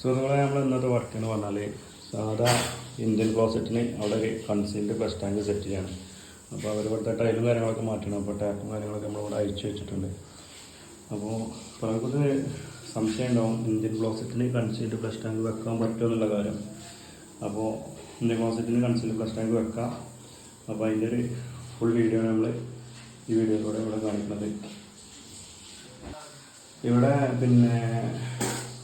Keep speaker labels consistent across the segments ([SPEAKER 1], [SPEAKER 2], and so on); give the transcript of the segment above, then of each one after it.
[SPEAKER 1] So നിങ്ങളെ നമ്മൾ ഇന്നത്തെ വർക്ക് എന്ന് പറഞ്ഞാൽ സാധാ ഇന്ത്യൻ ക്ലോസറ്റിന് അവിടെ ഒരു കൺസീൽഡ് ഫ്ലഷ് ടാങ്ക് സെറ്റ് ചെയ്യണം. അപ്പോൾ അവർ ഇവിടുത്തെ ടൈലും കാര്യങ്ങളൊക്കെ മാറ്റണം. അപ്പോൾ ടാപ്പും കാര്യങ്ങളൊക്കെ നമ്മളിവിടെ അയച്ചു വെച്ചിട്ടുണ്ട്. അപ്പോൾ പലർക്കും സംശയം ഉണ്ടാവും ഇന്ത്യൻ ക്ലോസറ്റിന് കൺസീൽഡ് ഫ്ലഷ് ടാങ്ക് വെക്കാൻ പറ്റുമോ എന്നുള്ള കാര്യം. അപ്പോൾ ഇന്ത്യൻ ക്ലോസറ്റിന് കൺസീൽഡ് ഫ്ലഷ് ടാങ്ക് വെക്കാം. അപ്പോൾ അതിൻ്റെ ഒരു ഫുൾ വീഡിയോ നമ്മൾ ഈ വീഡിയോയിലൂടെ ഇവിടെ കാണിക്കുന്നത്. ഇവിടെ പിന്നെ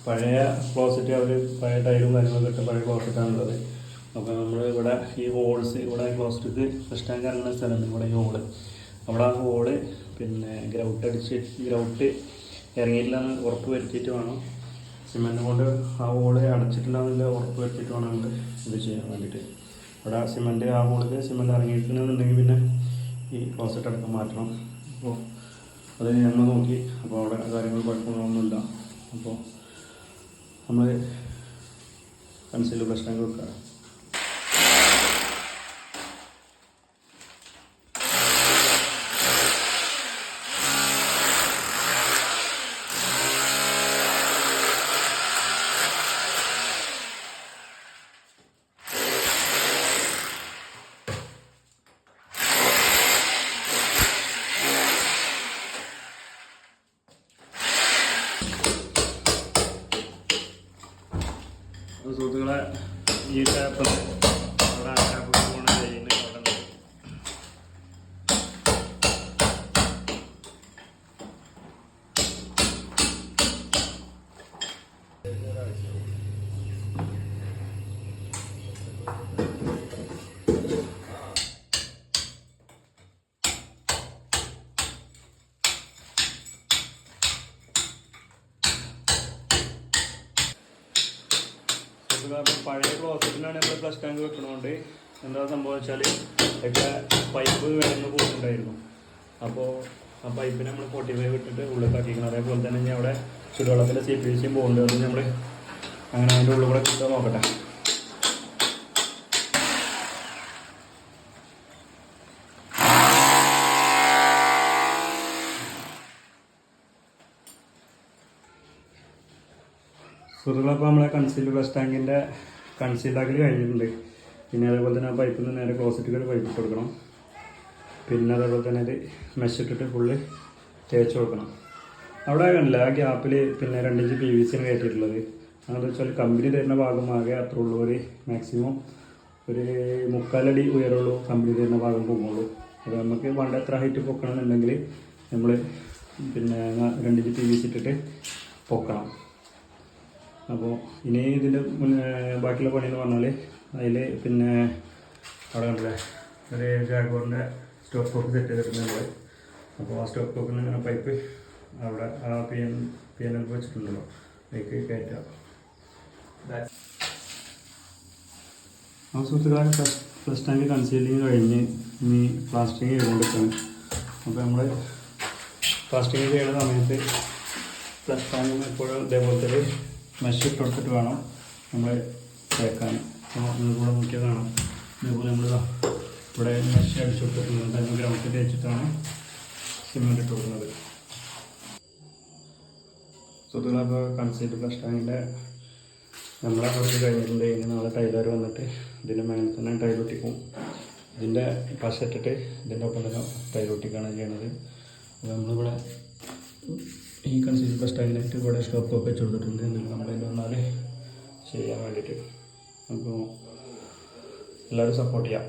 [SPEAKER 1] പഴയ ക്ലോസറ്റ് അവർ പഴയ ടൈലും കാര്യങ്ങളൊക്കെ ഇട്ട് പഴയ ക്ലോസറ്റാണുള്ളത്. അപ്പോൾ നമ്മൾ ഇവിടെ ഈ ഹോൾസ് ഇവിടെ ക്ലോസറ്റ് ഫ്ലഷ് ടാങ്ക് ഇറങ്ങുന്ന സ്ഥലമുണ്ട്. ഇവിടെ ഈ ഹോള് അവിടെ ആ ഹോള് പിന്നെ ഗ്രൗട്ട് ഇറങ്ങിയിട്ടില്ലെന്ന് ഉറപ്പ് വരുത്തിയിട്ട് വേണം സിമെൻറ്റ് കൊണ്ട് ആ ഹോള് അടച്ചിട്ടില്ലാന്നുള്ള ഉറപ്പ് വരുത്തിയിട്ട് വേണം നമ്മൾ ഇത് ചെയ്യാൻ വേണ്ടിയിട്ട്. അവിടെ സിമെൻറ്റ് ആ ഹോളിൽ സിമെൻറ്റ് ഇറങ്ങിയിട്ടുണ്ടെന്നുണ്ടെങ്കിൽ പിന്നെ ഈ ക്ലോസറ്റ് അടക്കം മാറ്റണം. അപ്പോൾ അത് ഞങ്ങൾ നോക്കി. അപ്പോൾ അവിടെ കാര്യങ്ങൾ കുഴപ്പങ്ങളൊന്നുമില്ല. അപ്പോൾ നമ്മൾ കൺസീൽഡ് ഫ്ലഷ് ടാങ്ക് വെക്കുക. സുഹൃത്തുക്കളെ ഈ ടാപ്പ് അവിടെ ആ ടാപ്പ് പോകണ ചെയ്യുന്നത് അവിടെ ഉണ്ട്. അപ്പോൾ പഴയ ക്ലോസറ്റിനാണ് നമ്മൾ ഫ്ലഷ് ടാങ്ക് വെക്കണതുകൊണ്ട് എന്താ സംഭവം വെച്ചാൽ ഒക്കെ പൈപ്പ് വേണമെന്ന് പോയിട്ടുണ്ടായിരുന്നു. അപ്പോൾ ആ പൈപ്പിന് നമ്മൾ 45 ഇട്ടിട്ട് ഉള്ളിലാക്കിക്കണം. അതേപോലെ തന്നെ ഇനി അവിടെ ചുടുവെള്ളത്തിൻ്റെ CPVC പോകുന്നുണ്ട്. അത് നമ്മൾ അങ്ങനെ അതിൻ്റെ ഉള്ളിൽ കൂടെ കിട്ടാൻ നോക്കട്ടെ. സുഹൃത്തുക്കളപ്പോൾ നമ്മളെ കൺസീൽഡ് ഫ്ലഷ് ടാങ്കിൻ്റെ കൺസീൽഡ് ആക്കൽ കഴിഞ്ഞിട്ടുണ്ട്. പിന്നെ അതേപോലെ തന്നെ ആ പൈപ്പിൽ നിന്ന് നേരെ ക്ലോസറ്റിൽ പൈപ്പ് ഇട്ട് കൊടുക്കണം. പിന്നെ അതേപോലെ തന്നെ അത് മെഷ് ഇട്ടിട്ട് ഫുള്ള് തേച്ച് കൊടുക്കണം. അവിടെ കണ്ടില്ല ആ ഗ്യാപ്പിൽ പിന്നെ 2 ഇഞ്ച് PVC ആണ് കയറ്റിയിട്ടുള്ളത്. അതെന്ന് വെച്ചാൽ കമ്പനി തരുന്ന ഭാഗം ആകെ അത്ര ഉള്ളൂ. ഒരു മാക്സിമം ഒരു 3/4 അടി ഉയരമുള്ളൂ കമ്പനി തരുന്ന ഭാഗം പോകുള്ളൂ. അത് നമുക്ക് പണ്ട് എത്ര ഹൈറ്റ് പൊക്കണമെന്നുണ്ടെങ്കിൽ നമ്മൾ പിന്നെ 2 ഇഞ്ച് PVC ഇട്ടിട്ട് പൊക്കണം. അപ്പോൾ ഇനി ഇതിൻ്റെ ബാക്കിയുള്ള പണിയെന്ന് പറഞ്ഞാൽ അതിൽ പിന്നെ അവിടെ കണ്ടില്ലേ ഒരു ജാഗോറിൻ്റെ സ്റ്റോപ്പ് കോക്ക് സെറ്റ് ചെയ്തിട്ടുണ്ട്. അപ്പോൾ ആ സ്റ്റോപ്പ് കോക്കിൽ നിന്ന് ഇങ്ങനെ പൈപ്പ് അവിടെ ആ PNL വെച്ചിട്ടുണ്ടല്ലോ അതിലേക്ക് കയറ്റാം. ആ സുഹൃത്തുക്കളെ ഫ്ലഷ് ടാങ്ക് കൺസീലിങ് കഴിഞ്ഞ് ഇനി പ്ലാസ്റ്റിങ് ചെയ്തുകൊണ്ടിരിക്കുകയാണ്. അപ്പോൾ നമ്മൾ പ്ലാസ്റ്റിങ് ചെയ്യുന്ന സമയത്ത് ഫ്ലഷ് ടാങ്കിന് എപ്പോഴും ഇതേപോലത്തെ മെഷ് ഇട്ട് കൊടുത്തിട്ട് വേണം നമ്മൾ തേക്കാൻ. അപ്പോൾ നിങ്ങൾക്കൂടെ നോക്കിയാൽ കാണാം. ഇതേപോലെ നമ്മൾ ഇവിടെ മെഷ് അടിച്ചു കൊടുത്തിട്ടുണ്ട്. അതിന് ഗ്രൗണ്ട് തേച്ചിട്ടാണ് സിമെൻറ്റ് ഇട്ട് കൊടുക്കുന്നത്. സുഹൃത്തുക്കളപ്പോൾ കൺസീൽഡ് ഫ്ലഷ് ടാങ്കിൻ്റെ നമ്മളെ കുറച്ച് കഴിഞ്ഞിട്ടുണ്ട്. ഇനി നാളെ ടൈലർ വന്നിട്ട് ഇതിൻ്റെ മേലെ തന്നെ ടൈലൊട്ടിക്കും. ഇതിൻ്റെ പശ ഇട്ടിട്ട് ഇതിൻ്റെ ഒപ്പം തന്നെ ടൈലൊട്ടിക്കാണ് ചെയ്യണത്. അപ്പോൾ നമ്മളിവിടെ ഈ കൺസീൽഡ് ഫ്ലഷ് ടാങ്കിനായിട്ട് ഇവിടെ സ്റ്റോപ്പ് ഒക്കെ വെച്ച് കൊടുത്തിട്ടുണ്ട്. എന്തെങ്കിലും കംപ്ലൈൻറ്റ് വന്നാൽ ചെയ്യാൻ വേണ്ടിയിട്ട്. അപ്പോൾ എല്ലാവരും സപ്പോർട്ട് ചെയ്യാം.